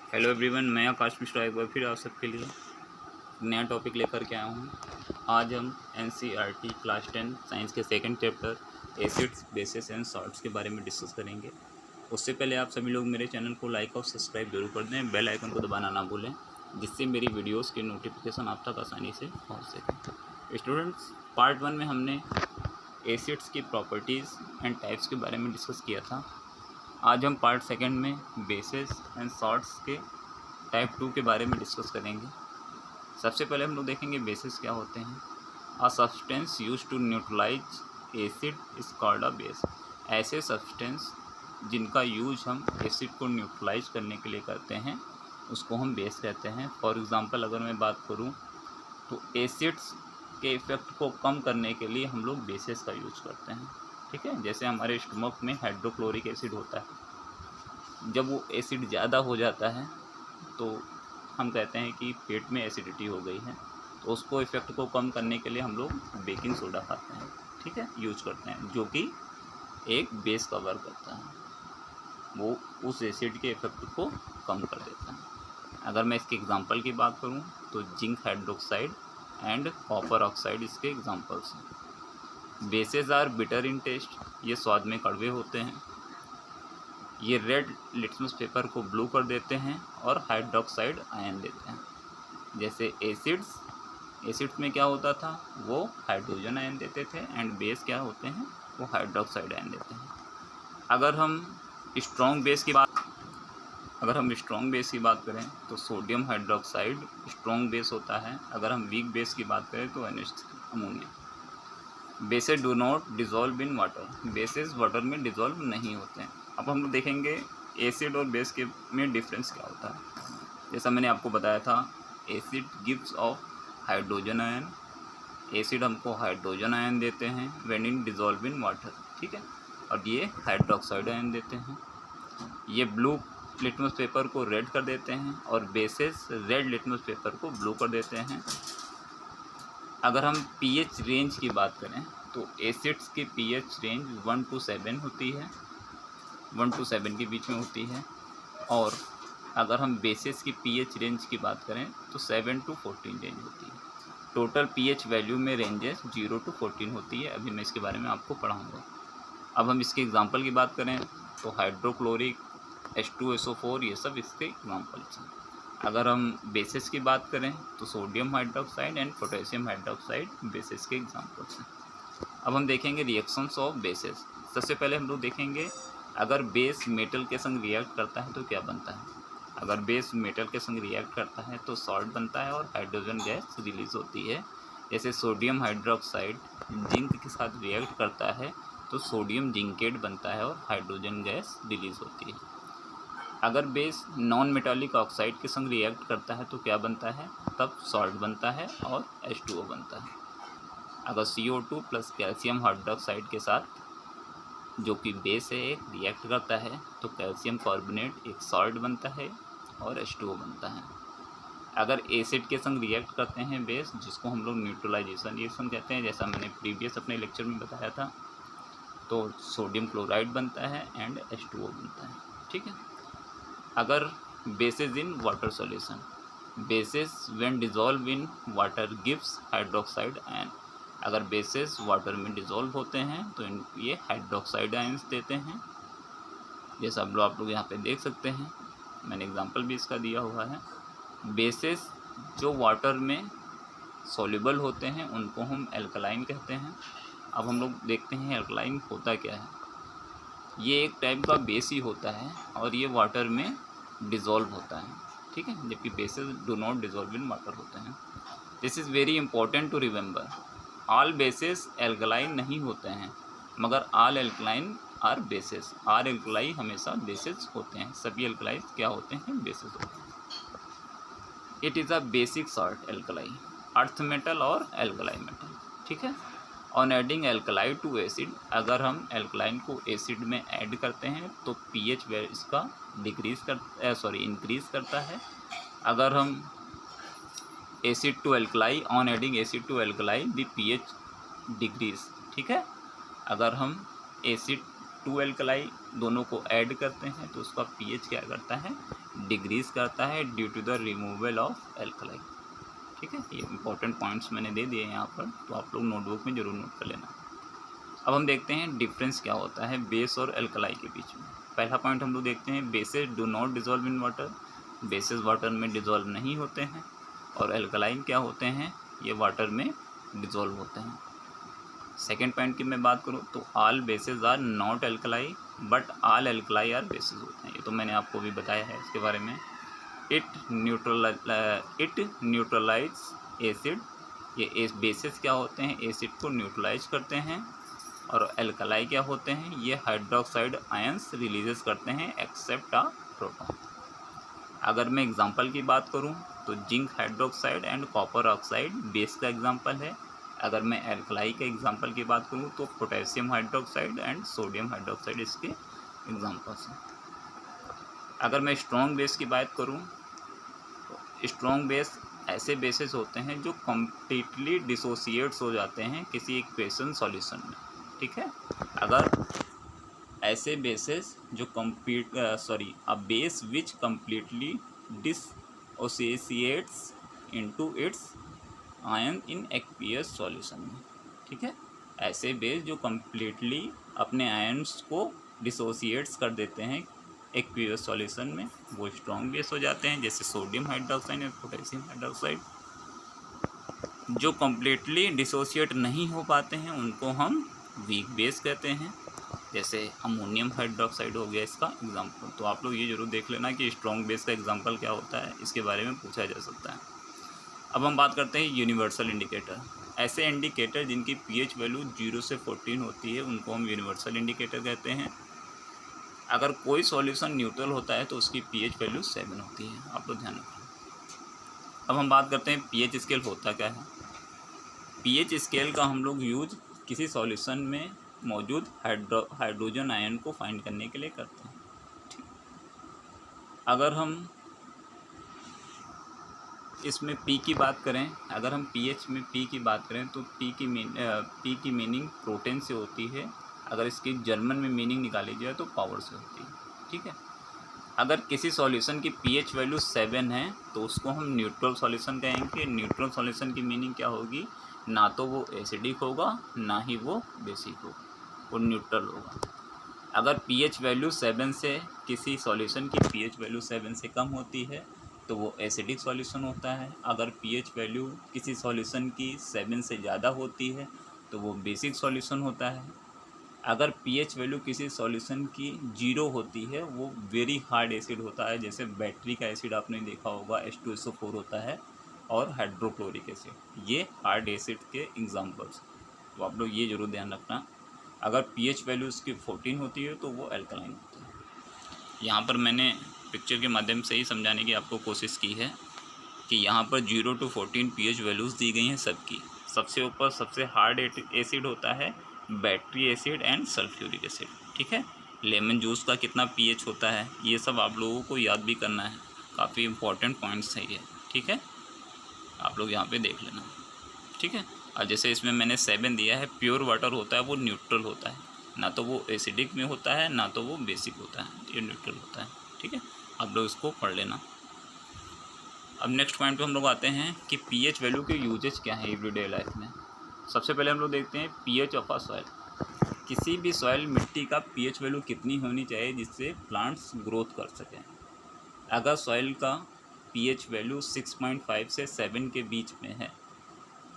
Hello everyone, मैं आकाश मिश्रा एक बार फिर आप सबके लिए नया टॉपिक लेकर के आया हूँ। आज हम एनसीईआरटी क्लास 10 साइंस के second chapter acids, basis and salts के बारे में डिस्कस करेंगे। उससे पहले आप सभी लोग मेरे चैनल को लाइक और सब्सक्राइब जरूर कर दें, बेल आइकन को दबाना ना भूलें, जिससे मेरी वीडियोज़ की नोटिफिकेशन आप तक आसानी से पहुँच सके। स्टूडेंट्स, पार्ट 1 में हमने एसिड्स की प्रॉपर्टीज़ एंड टाइप्स के बारे में डिस्कस किया था। आज हम पार्ट सेकंड में बेसिस एंड सॉल्ट्स के टाइप 2 के बारे में डिस्कस करेंगे। सबसे पहले हम लोग देखेंगे बेसिस क्या होते हैं। A substance use to neutralise acid is called a base. ऐसे सब्सटेंस जिनका यूज हम एसिड को न्यूट्रलाइज करने के लिए करते हैं उसको हम बेस कहते हैं। फॉर एग्ज़ाम्पल अगर मैं बात करूँ तो एसिड्स के इफ़ेक्ट को कम करने के लिए हम लोग बेसिस का यूज करते हैं। ठीक है, जैसे हमारे स्टमक में हाइड्रोक्लोरिक एसिड होता है, जब वो एसिड ज़्यादा हो जाता है तो हम कहते हैं कि पेट में एसिडिटी हो गई है, तो उसको इफ़ेक्ट को कम करने के लिए हम लोग बेकिंग सोडा खाते हैं। ठीक है, यूज करते हैं, जो कि एक बेस का वर्क करता है, वो उस एसिड के इफ़ेक्ट को कम कर देता है। अगर मैं इसके एग्जांपल की बात करूं तो zinc hydroxide and copper oxide इसके एग्जांपल्स हैं। Bases are bitter in taste, ये स्वाद में कड़वे होते हैं। ये रेड लिटमस पेपर को ब्लू कर देते हैं और हाइड्रोक्साइड आयन देते हैं। जैसे एसिड्स में क्या होता था, वो हाइड्रोजन आयन देते थे, एंड बेस क्या होते हैं, वो हाइड्रोक्साइड आयन देते हैं। अगर हम स्ट्रॉन्ग बेस की बात करें तो सोडियम हाइड्रोक्साइड स्ट्रॉन्ग बेस होता है। अगर हम वीक बेस की बात करें तो ammonia. Bases do not dissolve in water, bases water में डिज़ोल्व नहीं होते हैं। अब हम लोग देखेंगे एसिड और बेस के में डिफरेंस क्या होता है। जैसा मैंने आपको बताया था, acid gives off hydrogen ion, acid हमको हाइड्रोजन आयन देते हैं when in dissolve in water. ठीक है, और ये हाइड्रोक्साइड आयन देते हैं। ये ब्लू लिटमस पेपर को रेड कर देते हैं और बेसेस रेड लिटमस पेपर को ब्लू कर देते हैं। अगर हम पीएच रेंज की बात करें तो एसिड्स की पीएच रेंज 1 to 7 होती है, 1 to 7 के बीच में होती है। और अगर हम बेसिस की पीएच रेंज की बात करें तो 7 to 14 रेंज होती है। टोटल पीएच वैल्यू में रेंजेस 0 to 14 होती है। अभी मैं इसके बारे में आपको पढ़ाऊँगा। अब हम इसके एग्जांपल की बात करें तो हाइड्रोक्लोरिक, H2SO4, ये सब इसके एग्जांपल्स हैं। अगर हम बेसिस की बात करें तो sodium hydroxide and potassium hydroxide basis के एग्जांपल्स हैं। अब हम देखेंगे रिएक्शंस ऑफ बेसिस। सबसे पहले हम लोग देखेंगे अगर बेस मेटल के संग रिएक्ट करता है तो क्या बनता है। अगर बेस मेटल के संग रिएक्ट करता है तो सॉल्ट बनता है और हाइड्रोजन गैस रिलीज होती है। जैसे सोडियम हाइड्रोक्साइड जिंक के साथ रिएक्ट करता है तो सोडियम जिंकेट बनता है और हाइड्रोजन गैस रिलीज होती है। अगर बेस नॉन मेटालिक ऑक्साइड के संग रिएक्ट करता है तो क्या बनता है, तब सॉल्ट बनता है और H2O बनता है। अगर CO2 प्लस कैल्शियम हाइड्रोक्साइड के साथ, जो कि बेस है, एक रिएक्ट करता है तो कैल्शियम कार्बोनेट एक सॉल्ट बनता है और H2O बनता है। अगर एसिड के संग रिएक्ट करते हैं बेस, जिसको हम लोग न्यूट्रलाइजेशन रिएक्शन कहते हैं, जैसा मैंने प्रीवियस अपने लेक्चर में बताया था, तो सोडियम क्लोराइड बनता है एंड H2O बनता है। ठीक है। अगर basis in water solution, basis when dissolve in water gives hydroxide ion. अगर बेसिस वाटर में डिज़ोल्व होते हैं तो ये हाइड्रोक्साइड आयंस देते हैं, जैसा आप लोग यहाँ पे देख सकते हैं। मैंने एग्जांपल भी इसका दिया हुआ है। बेसिस जो वाटर में सॉल्युबल होते हैं उनको हम एल्कलाइन कहते हैं। अब हम लोग देखते हैं एल्कलाइन होता क्या है। ये एक टाइप का बेस ही होता है और ये वाटर में डिज़ोल्व होता है। ठीक है, जबकि bases do not dissolve in water होते हैं। This is very important to remember. All bases alkaline नहीं होते हैं, मगर all alkaline are bases. Are alkali हमेशा बेसिस होते हैं, सभी एल्कलाई क्या होते हैं, बेसिस होते हैं। It is a basic salt alkali, earth metal और एल्कलाई मेटल। ठीक है। On adding alkali to acid, अगर हम एल्कलाइन को एसिड में ऐड करते हैं तो पीएच इसका इंक्रीज करता है। अगर हम acid to alkali, on adding acid to alkali the pH decrease. ठीक है। अगर हम एसिड टू एल्कलाई दोनों को ऐड करते हैं तो उसका पीएच क्या करता है, डिक्रीज करता है due to the removal of alkali. ठीक है, ये इंपॉर्टेंट पॉइंट्स मैंने दे दिए यहाँ पर, तो आप लोग नोटबुक में ज़रूर नोट कर लेना। अब हम देखते हैं डिफरेंस क्या होता है बेस और एल्कलाई के बीच में। पहला पॉइंट हम लोग देखते हैं, bases do not dissolve in water, bases water में डिजॉल्व नहीं होते हैं, और एल्कलाइन क्या होते हैं, ये वाटर में डिजॉल्व होते हैं। सेकेंड पॉइंट की मैं बात करूँ तो all bases are not alkali but all alkali are bases होते हैं, ये तो मैंने आपको भी बताया है इसके बारे में। इट न्यूट्रलाइज एसिड, ये बेसेस क्या होते हैं, एसिड को न्यूट्रलाइज करते हैं, और एल्कलाई क्या होते हैं, ये हाइड्रोक्साइड आयंस रिलीजेस करते हैं एक्सेप्ट अ प्रोटॉन। अगर मैं एग्जांपल की बात करूं तो zinc hydroxide and copper oxide base का एग्जांपल है। अगर मैं एल्कलाई के एग्जांपल की बात करूं तो potassium hydroxide and sodium hydroxide इसके एग्जांपल्स हैं। अगर मैं स्ट्रॉन्ग बेस की बात करूं तो स्ट्रॉन्ग बेस ऐसे बेसेस होते हैं जो कम्प्लीटली डिसोसिएट्स हो जाते हैं किसी इक्वेशन सॉल्यूशन में। ठीक है, अगर ऐसे बेसेस जो a base which completely dissociates into its ion in aqueous solution में। ठीक है, ऐसे बेस जो कम्प्लीटली अपने आयन्स को डिसोसिएट्स कर देते हैं एक्वियस सॉल्यूशन में, वो स्ट्रॉन्ग बेस हो जाते हैं, जैसे सोडियम हाइड्रोक्साइड और पोटेशियम हाइड्रोक्साइड। जो कम्प्लीटली डिसोसिएट नहीं हो पाते हैं उनको हम वीक बेस कहते हैं, जैसे अमोनियम हाइड्रोक्साइड हो गया इसका एग्जांपल। तो आप लोग ये जरूर देख लेना कि स्ट्रॉन्ग बेस का एग्जांपल क्या होता है, इसके बारे में पूछा जा सकता है। अब हम बात करते हैं यूनिवर्सल इंडिकेटर। ऐसे इंडिकेटर जिनकी पीएच वैल्यू 0 से 14 होती है उनको हम यूनिवर्सल इंडिकेटर कहते हैं। अगर कोई सॉल्यूशन न्यूट्रल होता है तो उसकी पीएच वैल्यू 7 होती है, आप लोग ध्यान रखें। अब हम बात करते हैं पीएच स्केल होता क्या है। पीएच स्केल का हम लोग यूज किसी सॉल्यूशन में मौजूद हाइड्रोजन आयन को फाइंड करने के लिए करते हैं। ठीक, अगर हम इसमें पी की बात करें, अगर हम पीएच में पी की बात करें तो पी की मीनिंग प्रोटेन से होती है। अगर इसकी जर्मन में मीनिंग निकाली जाए तो पावर से होती है। ठीक है, अगर किसी सॉल्यूशन की पीएच वैल्यू 7 है तो उसको हम न्यूट्रल सॉल्यूशन कहेंगे। न्यूट्रल सॉल्यूशन की मीनिंग क्या होगी, ना तो वो एसिडिक होगा ना ही वो बेसिक होगा, वो न्यूट्रल होगा। अगर पीएच वैल्यू 7 से किसी सॉल्यूशन की पीएच वैल्यू 7 से कम होती है तो वो एसिडिक सॉल्यूशन होता है। अगर पीएच वैल्यू किसी सॉल्यूशन की 7 से ज़्यादा होती है तो वो बेसिक सॉल्यूशन होता है। अगर पीएच वैल्यू किसी सॉल्यूशन की 0 होती है वो वेरी हार्ड एसिड होता है, जैसे बैटरी का एसिड आपने देखा होगा H2SO4 होता है, और हाइड्रोक्लोरिक एसिड, ये हार्ड एसिड के एग्जांपल्स। तो आप लोग ये ज़रूर ध्यान रखना, अगर पीएच वैल्यू उसकी 14 होती है तो वो अल्कलाइन होती है। यहाँ पर मैंने पिक्चर के माध्यम से ही समझाने की आपको कोशिश की है कि यहाँ पर 0 to 14 पीएच वैल्यूज़ दी गई हैं सबकी। सबसे ऊपर सबसे हार्ड एसिड होता है battery acid and sulphuric acid. ठीक है, लेमन जूस का कितना पीएच होता है ये सब आप लोगों को याद भी करना है, काफ़ी इंपॉर्टेंट पॉइंट्स है ये। ठीक है, आप लोग यहाँ पे देख लेना। ठीक है, और जैसे इसमें मैंने 7 दिया है, प्योर वाटर होता है वो न्यूट्रल होता है, ना तो वो एसिडिक में होता है ना तो वो बेसिक होता है, ये न्यूट्रल होता है। ठीक है, आप लोग इसको पढ़ लेना। अब नेक्स्ट पॉइंट पे हम लोग आते हैं कि पीएच वैल्यू के यूजेज क्या है एवरीडे लाइफ में। सबसे पहले हम लोग देखते हैं पीएच ऑफ अ सॉइल। किसी भी सॉइल मिट्टी का पीएच वैल्यू कितनी होनी चाहिए जिससे प्लांट्स ग्रोथ कर सकें। अगर सॉइल का पीएच वैल्यू 6.5 से 7 के बीच में है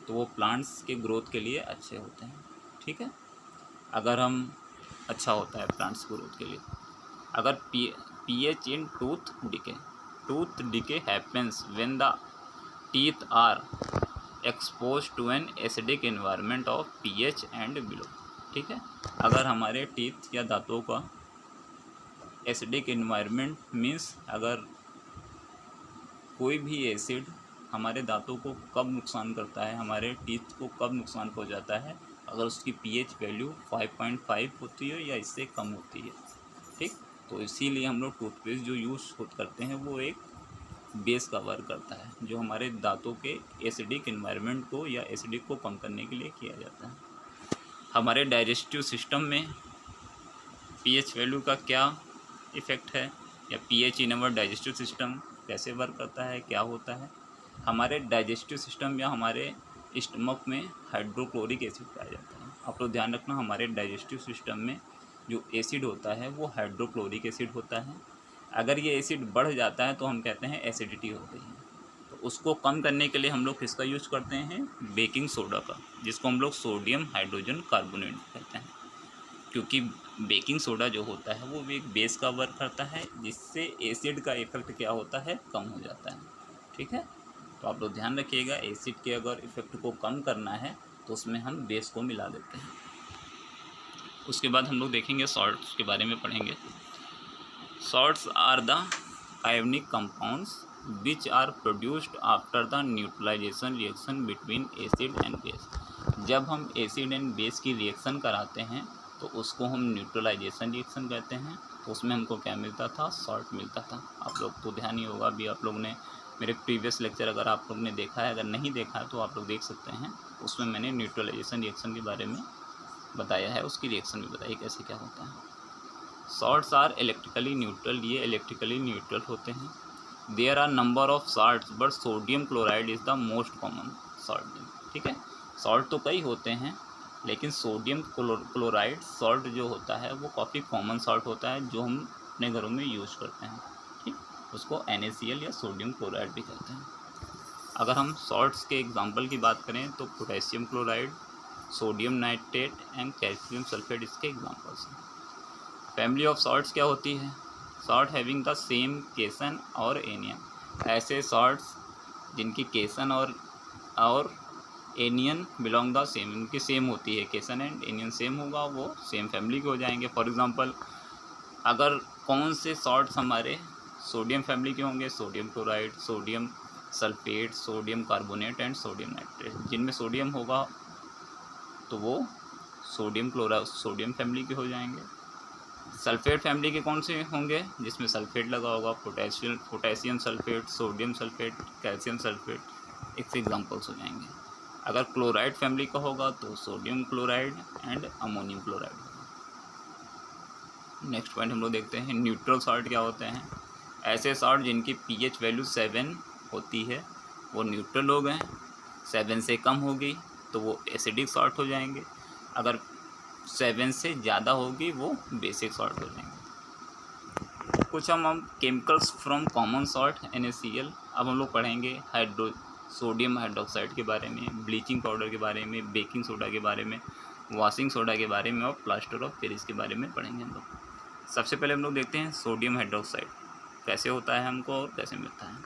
तो वो प्लांट्स के ग्रोथ के लिए अच्छे होते हैं। ठीक है, अगर हम अच्छा होता है प्लांट्स ग्रोथ के लिए। अगर pH in tooth decay happens when the teeth are expose to an acidic environment of pH and below. ठीक है, अगर हमारे टीथ या दांतों का एसिडिक एनवायरनमेंट मीन्स अगर कोई भी एसिड हमारे दांतों को कब नुकसान करता है, हमारे टीथ को कब नुकसान पहुंचाता है, अगर उसकी पीएच वैल्यू 5.5 होती है या इससे कम होती है। ठीक, तो इसीलिए हम लोग टूथपेस्ट जो यूज़ करते हैं वो एक बेस का वर्क करता है जो हमारे दांतों के एसिडिक एनवायरनमेंट को या एसिडिक को कम करने के लिए किया जाता है। हमारे डाइजेस्टिव सिस्टम में पीएच वैल्यू का क्या इफ़ेक्ट है, या पीएच इन अवर डाइजेस्टिव सिस्टम कैसे वर्क करता है, क्या होता है। हमारे डाइजेस्टिव सिस्टम या हमारे स्टमक में हाइड्रोक्लोरिक एसिड पाया जाता है। आप लोग ध्यान रखना, हमारे डाइजेस्टिव सिस्टम में जो एसिड होता है वो हाइड्रोक्लोरिक एसिड होता है। अगर ये एसिड बढ़ जाता है तो हम कहते हैं एसिडिटी हो गई है। तो उसको कम करने के लिए हम लोग किसका यूज़ करते हैं, बेकिंग सोडा का, जिसको हम लोग सोडियम हाइड्रोजन कार्बोनेट कहते हैं। क्योंकि बेकिंग सोडा जो होता है वो भी एक बेस का वर्क करता है, जिससे एसिड का इफेक्ट क्या होता है, कम हो जाता है। ठीक है, तो आप लोग ध्यान रखिएगा, एसिड के अगर इफेक्ट को कम करना है तो उसमें हम बेस को मिला देते हैं। उसके बाद हम लोग देखेंगे सॉल्ट्स के बारे में पढ़ेंगे। Salts are the ionic compounds which are produced after the neutralisation reaction between acid and base. जब हम एसिड एंड बेस की रिएक्शन कराते हैं तो उसको हम न्यूट्रलाइजेशन रिएक्शन कहते हैं। तो उसमें हमको क्या मिलता था, सॉल्ट मिलता था। आप लोग को ध्यान ही होगा, अभी आप लोग ने मेरे प्रीवियस लेक्चर अगर आप लोग ने देखा है, अगर नहीं देखा है तो आप लोग देख सकते हैं। उसमें मैंने न्यूट्रलाइजेशन रिएक्शन के बारे में बताया है, उसकी रिएक्शन भी बताई कैसे क्या होता है। सॉल्ट्स आर इलेक्ट्रिकली न्यूट्रल, ये इलेक्ट्रिकली न्यूट्रल होते हैं। There are number of salts but sodium chloride is the most common salt. ठीक है, सॉल्ट तो कई होते हैं लेकिन सोडियम क्लोराइड सॉल्ट जो होता है वो काफ़ी कॉमन सॉल्ट होता है, जो हम अपने घरों में यूज करते हैं। ठीक, उसको NaCl या सोडियम क्लोराइड भी कहते हैं। अगर हम सॉल्ट्स के एग्जांपल की बात करें तो potassium chloride, sodium nitrate and calcium sulphate इसके एग्जांपल्स हैं। फैमिली ऑफ सॉल्ट्स क्या होती है, सॉल्ट हैविंग द सेम केसन और एनियन। ऐसे सॉल्ट्स जिनकी केसन और एनियन बिलोंग द सेम, इनकी सेम होती है, केसन एंड एनियन सेम होगा, वो सेम फैमिली के हो जाएंगे। फॉर एग्जांपल, अगर कौन से सॉल्ट्स हमारे सोडियम फैमिली के होंगे, sodium chloride, sodium sulphate, sodium carbonate and sodium nitrate. जिनमें सोडियम होगा तो वो सोडियम फैमिली के हो जाएंगे। सल्फेट फैमिली के कौन से होंगे, जिसमें सल्फेट लगा होगा, potassium sulphate, sodium sulphate, calcium sulphate, इससे एग्जांपल्स हो जाएंगे। अगर क्लोराइड फैमिली का होगा तो sodium chloride and ammonium chloride. Next point हम लोग देखते हैं, न्यूट्रल सॉल्ट क्या होते हैं। ऐसे सॉल्ट जिनकी pH वैल्यू 7 होती है वो न्यूट्रल हो गए, 7 से कम होगी तो वो एसिडिक सॉल्ट हो जाएंगे, अगर 7 से ज़्यादा होगी वो बेसिक सॉल्ट हो जाएंगे। कुछ हम chemicals from common salt NaCl। अब हम लोग पढ़ेंगे सोडियम हाइड्रोक्साइड के बारे में, ब्लीचिंग पाउडर के बारे में, बेकिंग सोडा के बारे में, वॉशिंग सोडा के बारे में और प्लास्टर ऑफ पेरिस के बारे में पढ़ेंगे हम लोग। सबसे पहले हम लोग देखते हैं सोडियम हाइड्रोक्साइड कैसे होता है हमको और कैसे मिलता है।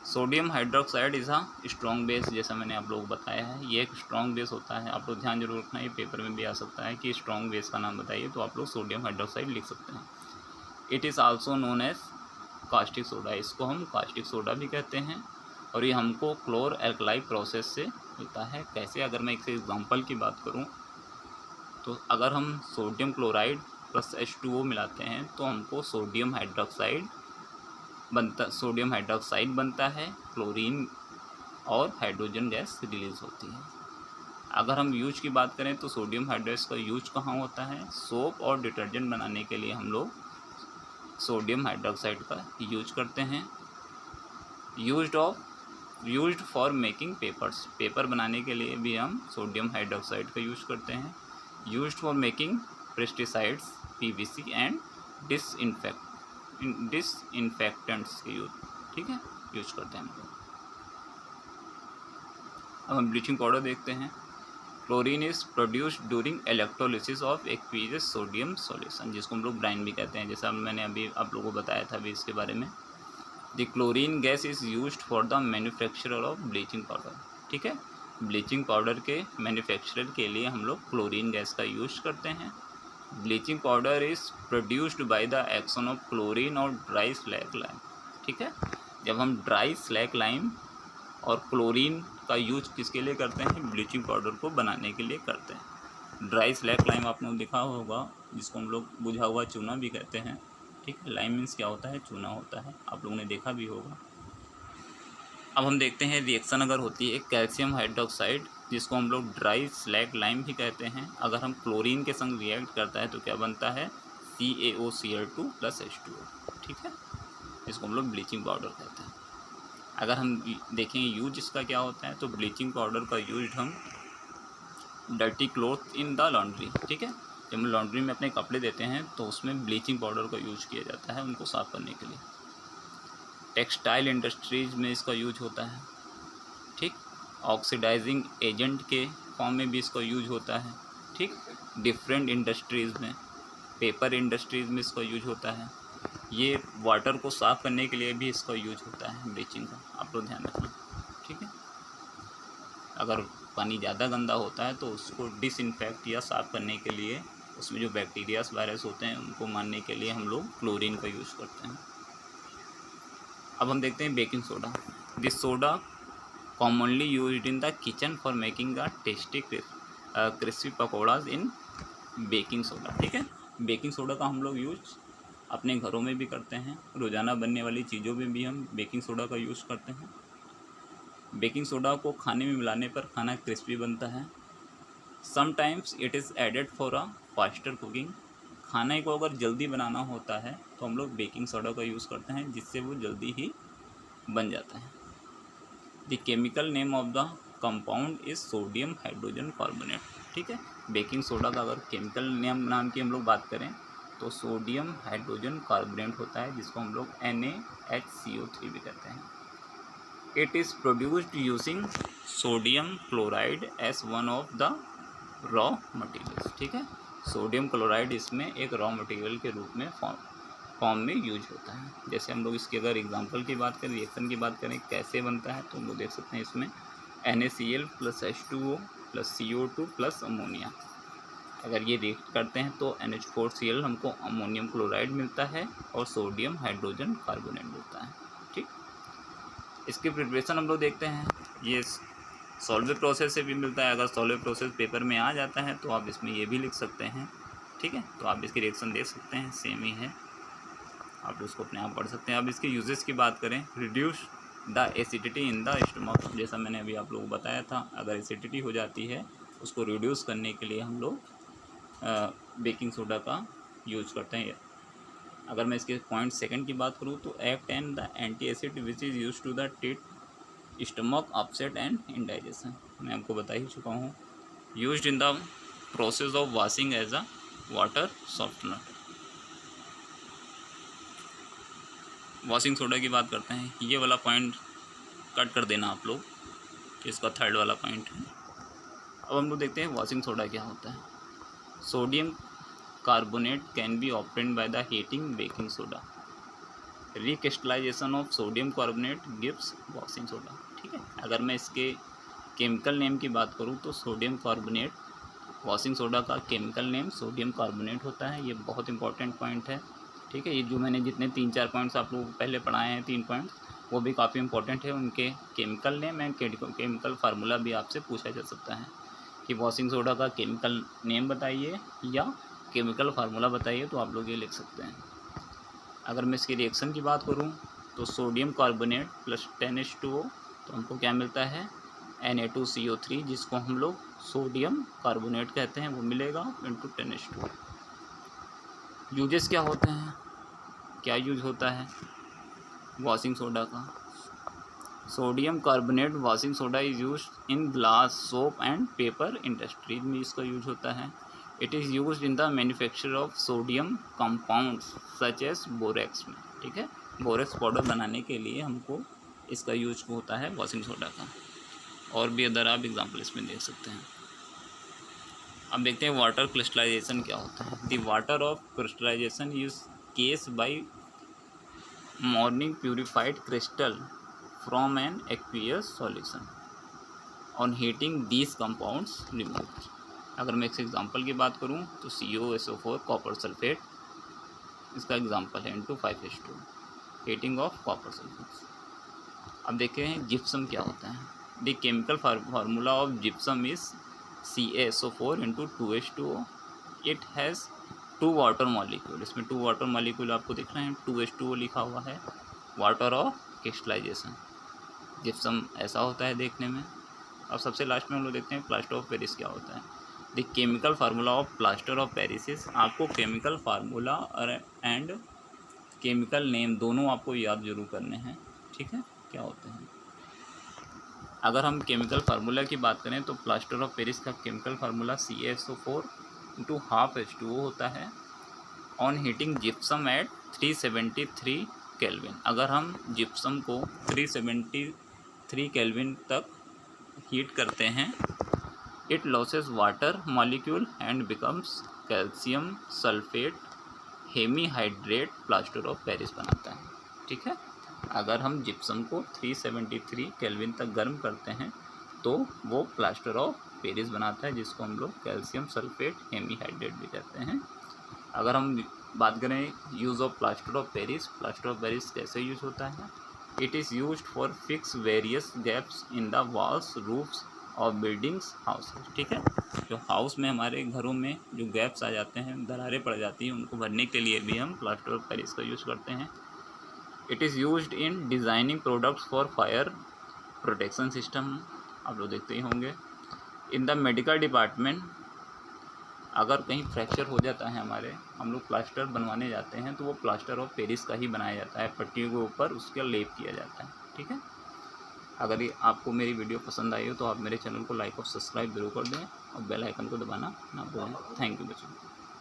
Sodium hydroxide is a strong base, जैसा मैंने आप लोगों को बताया है, ये एक स्ट्रॉन्ग बेस होता है। आप लोग ध्यान जरूर रखना, ये पेपर में भी आ सकता है कि स्ट्रॉन्ग बेस का नाम बताइए, तो आप लोग सोडियम हाइड्रोक्साइड लिख सकते हैं। It is also known as caustic soda, इसको हम कास्टिक सोडा भी कहते हैं, और ये हमको क्लोर एल्कलाई प्रोसेस से मिलता है। कैसे, अगर मैं एक एग्जाम्पल की बात करूँ तो अगर हम सोडियम क्लोराइड प्लस H2O मिलाते हैं तो हमको सोडियम हाइड्रोक्साइड बनता है, क्लोरीन और हाइड्रोजन गैस रिलीज़ होती है। अगर हम यूज की बात करें तो सोडियम हाइड्रोक्साइड का यूज कहाँ होता है, सोप और डिटर्जेंट बनाने के लिए हम लोग सोडियम हाइड्रोक्साइड का यूज करते हैं। Used for making papers, paper बनाने के लिए भी हम सोडियम हाइड्रोक्साइड का यूज करते हैं। Used for making pesticides, PVC and disinfectants के यूज, ठीक है, यूज करते हैं हम लोग। अब हम ब्लीचिंग पाउडर देखते हैं। Chlorine is produced during electrolysis of aqueous sodium solution, जिसको हम लोग ब्राइन भी कहते हैं, जैसा मैंने अभी आप लोगों को बताया था अभी इसके बारे में। The chlorine gas is used for the manufacture of bleaching powder. ठीक है, ब्लीचिंग पाउडर के मैन्युफैक्चर के लिए हम लोग क्लोरीन गैस का यूज करते हैं। Bleaching powder is produced by the action of chlorine और ड्राई स्लैक लाइम। ठीक है, जब हम ड्राई स्लैक लाइम और क्लोरीन का यूज किसके लिए करते हैं, ब्लीचिंग पाउडर को बनाने के लिए करते हैं। ड्राई स्लैक लाइम आपने देखा होगा, जिसको हम लोग बुझा हुआ चूना भी कहते हैं। ठीक है, लाइम मीन्स क्या होता है, चूना होता है, आप लोगों ने देखा भी होगा। अब हम देखते हैं रिएक्शन अगर होती है कैल्शियम हाइड्रोक्साइड, जिसको हम लोग ड्राई स्लैग लाइम भी कहते हैं, अगर हम क्लोरीन के संग रिएक्ट करता है तो क्या बनता है, CaOCl2 + H2O, ठीक है। इसको हम लोग ब्लीचिंग पाउडर कहते हैं। अगर हम देखें यूज इसका क्या होता है, तो ब्लीचिंग पाउडर का यूज हम dirty cloth in the laundry, ठीक है। जब हम लॉन्ड्री में अपने कपड़े देते हैं तो उसमें ब्लीचिंग पाउडर का यूज किया जाता है उनको साफ़ करने के लिए। टेक्सटाइल इंडस्ट्रीज में इसका यूज होता है, ठीक। ऑक्सीडाइजिंग एजेंट के फॉर्म में भी इसका यूज होता है, ठीक। डिफरेंट इंडस्ट्रीज़ में, पेपर इंडस्ट्रीज़ में इसका यूज होता है। ये वाटर को साफ़ करने के लिए भी इसका यूज होता है ब्लीचिंग का, आप लोग ध्यान रखना, ठीक है। अगर पानी ज़्यादा गंदा होता है तो उसको डिसइंफेक्ट या साफ़ करने के लिए उसमें जो बैक्टीरियाज वायरस होते हैं उनको मारने के लिए हम लोग क्लोरीन का यूज़ करते हैं। अब हम देखते हैं baking soda. This soda commonly used in the kitchen for making the tasty crispy pakoras in baking soda, ठीक है। बेकिंग सोडा का हम लोग यूज अपने घरों में भी करते हैं, रोज़ाना बनने वाली चीज़ों में भी हम बेकिंग सोडा का यूज़ करते हैं। बेकिंग सोडा को खाने में मिलाने पर खाना क्रिस्पी बनता है। Sometimes it is added for a faster cooking. खाने को अगर जल्दी बनाना होता है तो हम लोग बेकिंग सोडा का यूज़ करते हैं, जिससे वो जल्दी ही बन जाता है। The chemical name of the compound is sodium hydrogen carbonate, ठीक है। बेकिंग सोडा का अगर केमिकल नाम की हम लोग बात करें तो सोडियम हाइड्रोजन कार्बोनेट होता है, जिसको हम लोग NaHCO3 भी कहते हैं। It is produced using sodium chloride as one of the raw materials, ठीक है। सोडियम क्लोराइड इसमें एक रॉ मटेरियल के रूप में फॉर्म में यूज होता है। जैसे हम लोग इसकी अगर एग्जांपल की बात करें, रिएक्शन की बात करें कैसे बनता है, तो हम लोग देख सकते हैं इसमें NaCl + H2O + CO2 + अमोनिया। अगर ये रिएक्ट करते हैं तो NH4Cl हमको अमोनियम क्लोराइड मिलता है और सोडियम हाइड्रोजन कार्बोनेट मिलता है, ठीक। इसकी प्रिपरेशन हम लोग देखते हैं, ये सॉल्वे प्रोसेस से भी मिलता है। अगर सॉल्वे प्रोसेस पेपर में आ जाता है तो आप इसमें ये भी लिख सकते हैं, ठीक है। तो आप इसकी रिएक्शन देख सकते हैं, सेम ही है, आप उसको अपने आप पढ़ सकते हैं। अब इसके यूजेस की बात करें, reduce the acidity in the stomach. जैसा मैंने अभी आप लोगों को बताया था, अगर एसिडिटी हो जाती है उसको रिड्यूस करने के लिए हम लोग बेकिंग सोडा का यूज करते हैं। अगर मैं इसके पॉइंट सेकंड की बात करूँ तो act and the anti acid which is use to the treat stomach upset and indigestion. मैं आपको बता ही चुका हूँ। Used in the process of washing as a water softener. Washing soda की बात करते हैं, ये वाला पॉइंट कट कर देना आप लोग, इसका थर्ड वाला पॉइंट है। अब हम लोग देखते हैं वॉशिंग सोडा क्या होता है। Sodium carbonate can be obtained by the heating baking soda. Recrystallisation of sodium carbonate gives washing soda, ठीक है। अगर मैं इसके केमिकल नेम की बात करूँ तो सोडियम कार्बोनेट, वॉशिंग सोडा का केमिकल नेम सोडियम कार्बोनेट होता है। ये बहुत इंपॉर्टेंट पॉइंट है, ठीक है। ये जो मैंने जितने 3-4 पॉइंट्स आप लोगों को पहले पढ़ाए हैं, 3 पॉइंट्स, वो भी काफ़ी इंपॉर्टेंट है। उनके chemical name and chemical formula भी आपसे पूछा जा सकता है कि वॉशिंग सोडा का केमिकल नेम बताइए या केमिकल फार्मूला बताइए, तो आप लोग ये लिख सकते हैं। अगर मैं इसकी रिएक्शन की बात करूँ तो सोडियम कार्बोनेट + 10H2O, तो हमको क्या मिलता है Na2CO3, जिसको हम लोग सोडियम कार्बोनेट कहते हैं, वो मिलेगा × 10H2O। यूजेस क्या होते हैं, क्या यूज होता है वॉशिंग सोडा का। Sodium carbonate washing soda is use in glass, soap and paper industries में इसका यूज होता है। It is use in the manufacture of sodium compounds such as borax में, ठीक है। बोरेक्स पाउडर बनाने के लिए हमको इसका यूज होता है वॉशिंग सोडा का। और भी अदर आप एग्जाम्पल इसमें देख सकते हैं। अब देखते हैं वाटर क्रिस्टलाइजेशन क्या होता है। The water of crystallisation is case by morning purified crystal from an aqueous solution on heating these compounds remove. अगर मैं एक एग्जांपल की बात करूं तो COSO4 कॉपर सल्फेट इसका एग्जांपल है × 5H2 heating of copper sulphate. अब देखते हैं जिप्सम क्या होता है। The chemical formula of gypsum is CaSO4 × 2H2O। It has 2 water molecule, इसमें 2 वाटर मॉलिक्यूल आपको दिख रहे हैं, 2H2O लिखा हुआ है, वाटर ऑफ क्रिस्टलाइजेशन। जिप्सम ऐसा होता है देखने में। अब सबसे लास्ट में हम लोग देखते हैं प्लास्टर ऑफ पेरिस क्या होता है। The chemical formula of plaster of Paris is, आपको केमिकल फार्मूला और एंड केमिकल नेम दोनों आपको याद जरूर करने हैं, ठीक है, क्या होते हैं। अगर हम केमिकल फार्मूला की बात करें तो प्लास्टर ऑफ पेरिस का केमिकल फार्मूला CaSO4 × ½ होता है on heating gypsum at 373 kelvin. अगर हम जिप्सम को 373 केल्विन तक हीट करते हैं, it losses water molecule and becomes calcium sulphate hemihydrate plaster of Paris बनाता है, ठीक है। अगर हम जिप्सम को 373 केल्विन तक गर्म करते हैं तो वो प्लास्टर ऑफ पेरिस बनाता है, जिसको हम लोग कैल्शियम सल्फेट हेमीहाइड्रेट भी कहते हैं। अगर हम बात करें use of plaster of Paris कैसे यूज होता है, it is used for fix various gaps in the walls roofs of buildings houses, ठीक है। जो हाउस में हमारे घरों में जो गैप्स आ जाते हैं, दरारें पड़ जाती हैं, उनको भरने के लिए भी हम प्लास्टर ऑफ पेरिस का यूज़ करते हैं। It is used in designing products for fire protection system, आप लोग देखते ही होंगे। इन द मेडिकल डिपार्टमेंट, अगर कहीं फ्रैक्चर हो जाता है हमारे, हम लोग प्लास्टर बनवाने जाते हैं तो वो प्लास्टर ऑफ पेरिस का ही बनाया जाता है, पट्टियों के ऊपर उसका लेप किया जाता है, ठीक है। अगर ये आपको मेरी वीडियो पसंद आई हो तो आप मेरे चैनल को लाइक और सब्सक्राइब जरूर कर दें और बेल आइकन को दबाना ना भूलें। थैंक यू बच्चों।